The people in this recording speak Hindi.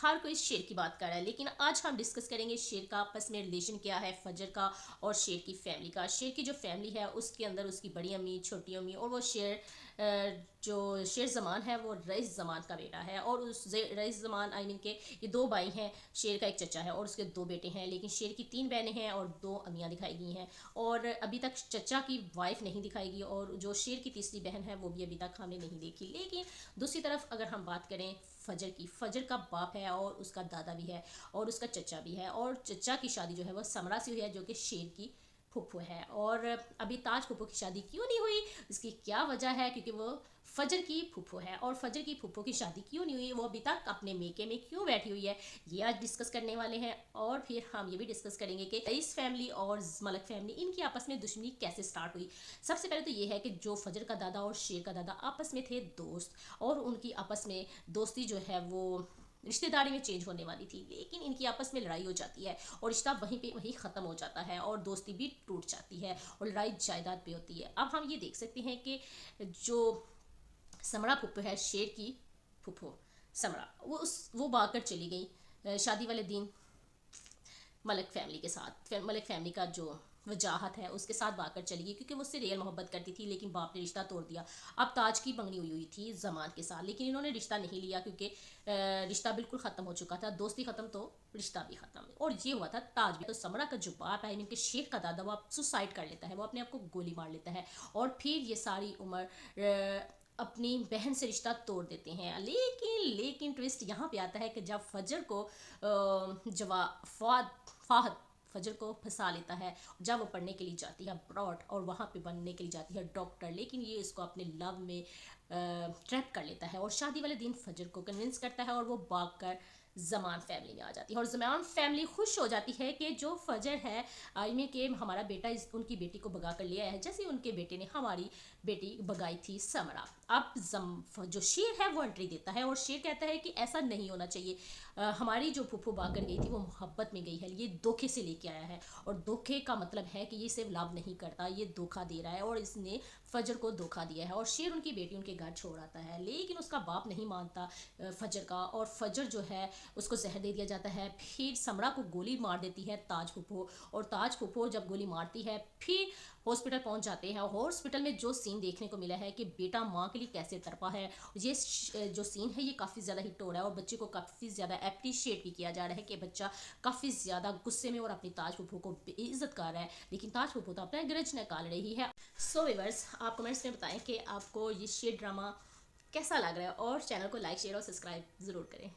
हर कोई शेर की बात कर रहा है, लेकिन आज हम डिस्कस करेंगे शेर का आपस में रिलेशन क्या है, फजर का और शेर की फैमिली का। शेर की जो फैमिली है उसके अंदर उसकी बड़ी अम्मी, छोटी अम्मी और वो शेर जो शेर ज़मान है वो रईस ज़मान का बेटा है। और उस रईस ज़मान आई मीन के ये दो भाई हैं, शेर का एक चचा है और उसके दो बेटे हैं, लेकिन शेर की तीन बहनें हैं और दो अम्मियाँ दिखाई गई हैं। और अभी तक चचा की वाइफ नहीं दिखाई गई और जो शेर की तीसरी बहन है वो भी अभी तक हमने नहीं देखी। लेकिन दूसरी तरफ अगर हम बात करें फजर की, फजर का बाप है और उसका दादा भी है और उसका चचा भी है। और चचा की शादी जो है वो समरा से हुई है जो कि शेर की फुप्पो है। और अभी ताज फुप्पो की शादी क्यों नहीं हुई, इसकी क्या वजह है, क्योंकि वो फजर की फुप्पो है। और फजर की फुप्पो की शादी क्यों नहीं हुई, वो अभी तक अपने मेके में क्यों बैठी हुई है, ये आज डिस्कस करने वाले हैं। और फिर हम ये भी डिस्कस करेंगे कि रईस फैमिली और मलक फैमिली इनकी आपस में दुश्मनी कैसे स्टार्ट हुई। सबसे पहले तो ये है कि जो फजर का दादा और शेर का दादा आपस में थे दोस्त, और उनकी आपस में दोस्ती जो है वो रिश्तेदारी में चेंज होने वाली थी, लेकिन इनकी आपस में लड़ाई हो जाती है और रिश्ता वहीं पे वहीं ख़त्म हो जाता है और दोस्ती भी टूट जाती है और लड़ाई जायदाद पे होती है। अब हम ये देख सकते हैं कि जो समड़ा फुप्पो है, शेर की फुप्पो समड़ा, वो भागकर चली गई शादी वाले दिन मलिक फैमिली के साथ। मलिक फैमिली का जो वजाहत है उसके साथ भागकर चली गई क्योंकि वो उससे रियल मोहब्बत करती थी, लेकिन बाप ने रिश्ता तोड़ दिया। अब ताज की मंगनी हुई थी जमान के साथ, लेकिन इन्होंने रिश्ता नहीं लिया क्योंकि रिश्ता बिल्कुल ख़त्म हो चुका था। दोस्ती ख़त्म तो रिश्ता भी ख़त्म, और ये हुआ था ताज भी। तो समरा का जो बाप है इनके शेर का दादा, वो सुसाइड कर लेता है, वो अपने आप को गोली मार लेता है और फिर ये सारी उम्र अपनी बहन से रिश्ता तोड़ देते हैं। लेकिन ट्विस्ट यहाँ पे आता है कि जब फजर को जवा फाहद फजर को फंसा लेता है जब वो पढ़ने के लिए जाती है अब्रॉड, और वहाँ पे बनने के लिए जाती है डॉक्टर, लेकिन ये इसको अपने लव में ट्रैप कर लेता है और शादी वाले दिन फजर को कन्विंस करता है और वो भाग कर जमान फैमिली में आ जाती है। और जमान फैमिली खुश हो जाती है कि जो फजर है आईमी के हमारा बेटा उनकी बेटी को भगा कर ले आया है, जैसे उनके बेटे ने हमारी बेटी भगाई थी समरा। अब जो शेर है वो एंट्री देता है और शेर कहता है कि ऐसा नहीं होना चाहिए, हमारी जो फुफू भागकर गई थी वो मोहब्बत में गई है, ये धोखे से लेके आया है। और धोखे का मतलब है कि ये सिर्फ लव नहीं करता, ये धोखा दे रहा है और इसने फजर को धोखा दिया है। और शेर उनकी बेटी उनके घर छोड़ आता है, लेकिन उसका बाप नहीं मानता फजर का, और फजर जो है उसको जहर दे दिया जाता है। फिर समरा को गोली मार देती है ताज फुफो, और ताज फुफो जब गोली मारती है फिर हॉस्पिटल पहुंच जाते हैं। हॉस्पिटल में जो सीन देखने को मिला है कि बेटा माँ के लिए कैसे तड़पा है, ये जो सीन है ये काफ़ी ज़्यादा हिट हो रहा है और बच्चे को काफ़ी ज़्यादा अप्रिशिएट भी किया जा रहा है कि बच्चा काफ़ी ज़्यादा गुस्से में और अपनी ताज फुफो को बेइज्जत कर रहा है, लेकिन ताज फुफो तो अपना ग्रज निकाल रही है। सो व्यूअर्स, आप कमेंट्स में बताएं कि आपको ये शेर ड्रामा कैसा लग रहा है, और चैनल को लाइक शेयर और सब्सक्राइब ज़रूर करें।